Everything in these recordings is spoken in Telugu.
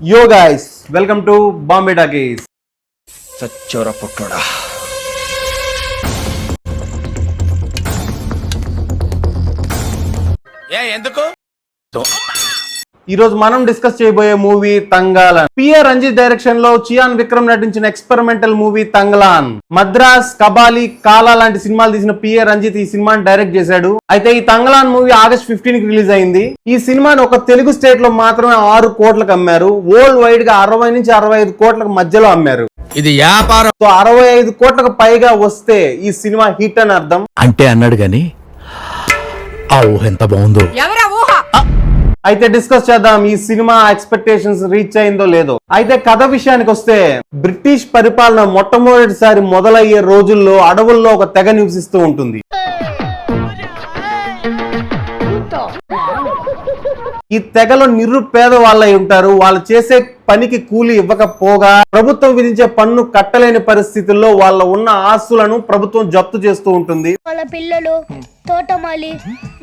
Yo guys, welcome to Bombay Talkies. సచ్చోర పుట్టోడా. ఎందుకు ఈ రోజు మనం డిస్కస్ చేయబోయే మూవీ తంగాలన్. పిఆర్ రంజిత్ డైరెక్షన్ లో చియాన్ విక్రమ్ నటించిన ఎక్స్పెరిమెంటల్ మూవీ తంగలాన్. మద్రాస్, కబాలి, కాలా లాంటి సినిమాలు తీసిన పిఆర్ రంజిత్ ఈ సినిమాని డైరెక్ట్ చేశాడు. అయితే ఈ తంగలాన్ మూవీ ఆగస్ట్ 15 కి రిలీజ్ అయింది. ఈ సినిమాని ఒక తెలుగు స్టేట్ లో మాత్రమే 6 కోట్లకు అమ్మారు. వరల్డ్ వైడ్ గా 60 నుంచి 65 కోట్లకు మధ్యలో అమ్మారు. ఇది వ్యాపారం. 65 కోట్లకు పైగా వస్తే ఈ సినిమా హిట్ అని అర్థం. అంటే అన్నాడు గాని ఆ ఊహ ఎంత బాగుందో. అయితే డిస్కస్ చేద్దాం ఈ సినిమా ఎక్స్పెక్టేషన్స్ రీచ్ అయిందో లేదో. అయితే కథ విషయానికి వస్తే, బ్రిటిష్ పరిపాలన మొట్టమొదటిసారి మొదలయ్యే రోజుల్లో అడవుల్లో ఒక తెగ నివసిస్తూ ఉంటుంది. ఈ తెగలో నిరుపేద వాళ్ళై ఉంటారు. వాళ్ళు చేసే పనికి కూలి ఇవ్వకపోగా ప్రభుత్వం విధించే పన్ను కట్టలేని పరిస్థితుల్లో వాళ్ళ ఉన్న ఆస్తులను ప్రభుత్వం జప్తు చేస్తూ ఉంటుంది. వాళ్ళ పిల్లలు, తోటమాలి,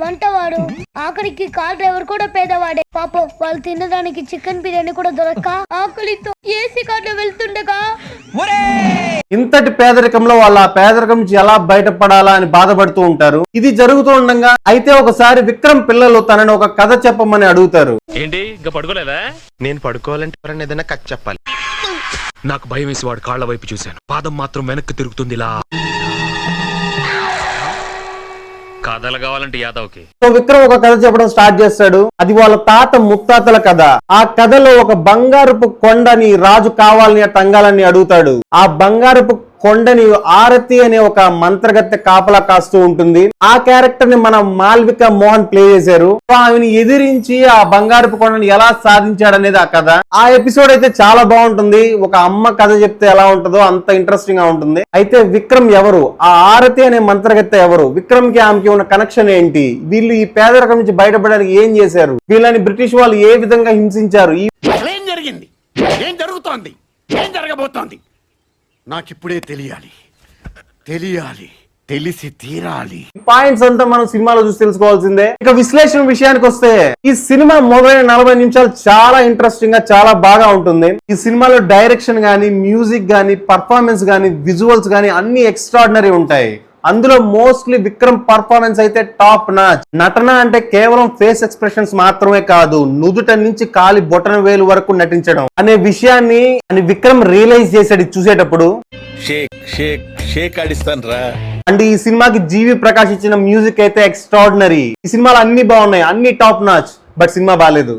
వంటవాడు, ఆఖరికి కార్ డ్రైవర్ కూడా పేదవాడే. పాపం వాళ్ళు తినడానికి చికెన్ బిర్యానీ కూడా దొరక్క ఆకలితో ఏసీ కార్లో వెళ్తుండగా ఇంతటి పేదరికంలో వాళ్ళ ఆ పేదరికం నుంచి ఎలా బయటపడాలా అని బాధపడుతూ ఉంటారు. ఇది జరుగుతూ ఉండగా అయితే ఒకసారి విక్రమ్ పిల్లలు తనని ఒక కథ చెప్పమని అడుగుతారు. ఏంటి ఇంకా పడుకోలేదా? నేను పడుకోవాలంటే ఎవరైనా ఏదైనా కథ చెప్పాలి. నాకు భయం వేసి వాడు కాళ్ల వైపు చూశాను. పాదం మాత్రం వెనక్కి తిరుగుతుంది ఇలా. కథలు కావాలంటే యాదవ్కి. సో విక్రమ్ ఒక కథ చెప్పడం స్టార్ట్ చేస్తాడు. అది వాళ్ళ తాత ముత్తాతల కథ. ఆ కథలో ఒక బంగారపు కొండని రాజు కావాలని తంగాలని అడుగుతాడు. ఆ బంగారపు కొండని ఆరతి అనే ఒక మంత్రగత్తె కాపలా కాస్తూ ఉంటుంది. ఆ క్యారెక్టర్ ని మన మాల్విక మోహన్ ప్లే చేశారు. ఆమెను ఎదిరించి ఆ బంగారపు కొండని ఎలా సాధించాడనేది ఆ కథ. ఆ ఎపిసోడ్ అయితే చాలా బాగుంటుంది. ఒక అమ్మ కథ చెప్తే ఎలా ఉంటుందో అంత ఇంట్రెస్టింగ్ గా ఉంటుంది. అయితే విక్రమ్ ఎవరు, ఆ ఆరతి అనే మంత్రగత్తె ఎవరు, విక్రమ్ కి ఆమెకి ఉన్న కనెక్షన్ ఏంటి, వీళ్ళు ఈ పేదరికం నుంచి బయటపడడానికి ఏం చేశారు, వీళ్ళని బ్రిటిష్ వాళ్ళు ఏ విధంగా హింసించారు, ఏం జరిగింది, ఏం జరుగుతోంది, ఏం జరగబోతోంది నాకిప్పుడే తెలియాలి. తెలిసి తీరాలి. పాయింట్స్ అంతా మనం సినిమాలో చూసి తెలుసుకోవాల్సిందే. ఇక విశ్లేషణ విషయానికి వస్తే, ఈ సినిమా మొదలైన 40 నిమిషాలు చాలా ఇంట్రెస్టింగ్ గా చాలా బాగా ఉంటుంది. ఈ సినిమాలో డైరెక్షన్ గానీ, మ్యూజిక్ గానీ, పర్ఫార్మెన్స్ గానీ, విజువల్స్ గానీ అన్ని ఎక్స్ట్రాడినరీ ఉంటాయి. అందులో మోస్ట్లీ విక్రమ్ పర్ఫార్మెన్స్ అయితే టాప్ నాచ్. నటన అంటే కేవలం ఫేస్ ఎక్స్ప్రెషన్స్ మాత్రమే కాదు, నుదుట నుంచి కాలి బొటన వేలు వరకు నటించడం అనే విషయాన్ని విక్రమ్ రియలైజ్ చేశాడు చూసేటప్పుడు. షేక్ ఆడిస్తాను రా. అండ్ ఈ సినిమాకి జీవి ప్రకాష్ ఇచ్చిన మ్యూజిక్ అయితే ఎక్స్ట్రాడినరీ. ఈ సినిమాలు అన్ని బాగున్నాయి, అన్ని టాప్ నాచ్. బట్ సినిమా బాగాలేదు.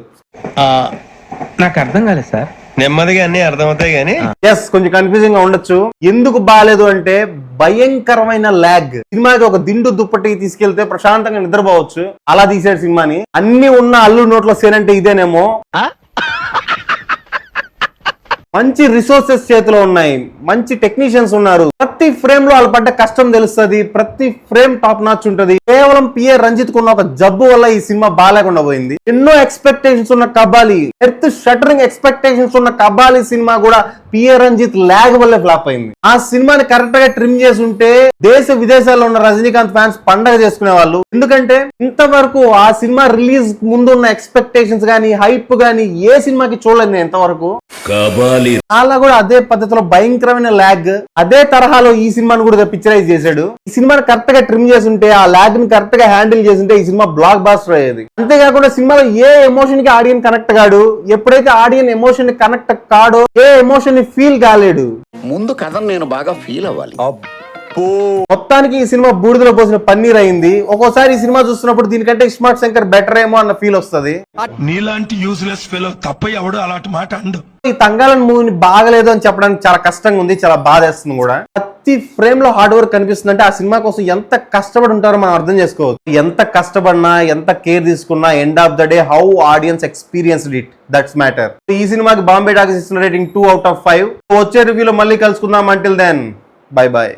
నాకు అర్థం కాలేదు సార్. నెమ్మదిగా అన్ని అర్థమవుతాయి గానీ ఎస్, కొంచెం కన్ఫ్యూజింగ్ గా ఉండొచ్చు. ఎందుకు బాగాలేదు అంటే భయంకరమైన లాగ్. సినిమాకి ఒక దిండు దుప్పటి తీసుకెళ్తే ప్రశాంతంగా నిద్రపోవచ్చు, అలా తీసాడు సినిమాని. అన్ని ఉన్న అల్లు నోట్లో సేనంటే ఇదేనేమో. మంచి రిసోర్సెస్ చేతిలో ఉన్నాయి, మంచి టెక్నీషియన్స్ ఉన్నారు. ప్రతి ఫ్రేమ్ లో వాళ్ళు పడ్డ కష్టం తెలుస్తుంది. ప్రతి ఫ్రేమ్ టాప్ నాచ్ ఉంటది. కేవలం పిఆర్ రంజిత్ కున్న ఒక జబ్బు వల్ల ఈ సినిమా బాగాలేకుండా పోయింది. ఎన్నో ఎక్స్పెక్టేషన్స్ ఉన్న కబాలి, ఎర్త్ షటరింగ్ ఎక్స్పెక్టేషన్స్ ఉన్న కబాలి సినిమా కూడా పిఆర్ రంజిత్ లాగ్ వల్లే ఫ్లాప్ అయింది. ఆ సినిమాని కరెక్ట్ గా ట్రిమ్ చేసి ఉంటే దేశ విదేశాల్లో ఉన్న రజనీకాంత్ ఫ్యాన్స్ పండగ చేసుకునే వాళ్ళు. ఎందుకంటే ఇంతవరకు ఆ సినిమా రిలీజ్ ముందు ఉన్న ఎక్స్పెక్టేషన్స్ గానీ, హైప్ గానీ ఏ సినిమాకి చూడలేదు నేను ఇంతవరకు. అలా కూడా అదే పద్ధతిలో భయంకరమైన లాగ్, అదే తరహాలో ఈ సినిమాను కూడా పిక్చరైజ్ చేశాడు. ఈ సినిమాని కరెక్ట్ గా ట్రిమ్ చేసి ఉంటే, ఆ లాగ్ ని కరెక్ట్ గా హ్యాండిల్ చేసి ఉంటే ఈ సినిమా బ్లాక్ బాస్టర్ అయ్యేది. అంతేకాకుండా సినిమాలో ఏ ఎమోషన్ కి ఆడియన్ కనెక్ట్ కాడు. ఎప్పుడైతే ఆడియన్ ఎమోషన్ ని కనెక్ట్ కాడో, ఏ ఎమోషన్ ని ఫీల్ కాలేడు. ముందు కథను నేను బాగా ఫీల్ అవ్వాలి. మొత్తానికి ఈ సినిమా బూడిదలో పోసిన పన్నీర్ అయింది. ఒక్కోసారి ఈ సినిమా చూస్తున్నప్పుడు దీనికంటే ఇస్మార్ట్ శంకర్ బెటర్ ఏమో అన్న ఫీల్ వస్తుంది. నీలాంటి యూజ్లెస్ ఫెలో తప్ప ఎవడు అలాంటి మాట అండు. ఈ తంగాలన్ మూవీని బాగలేదు అని చెప్పడానికి చాలా కష్టంగా ఉంది, చాలా బాధేస్తుంది కూడా. ప్రతి ఫ్రేమ్ లో హార్డ్ వర్క్ కనిపిస్తుంది. అంటే ఆ సినిమా కోసం ఎంత కష్టపడి ఉంటారో మనం అర్థం చేసుకోవచ్చు. ఎంత కష్టపడినా, ఎంత కేర్ తీసుకున్నా, end of the day how audience experienced it, that's matter. ఈ సినిమాకి బాంబే టాకీస్ ఇస్తున్న రేటింగ్ 2 out of 5. వచ్చే రివ్యూలో మళ్ళీ కలుసుకుందాం. Until then bye by.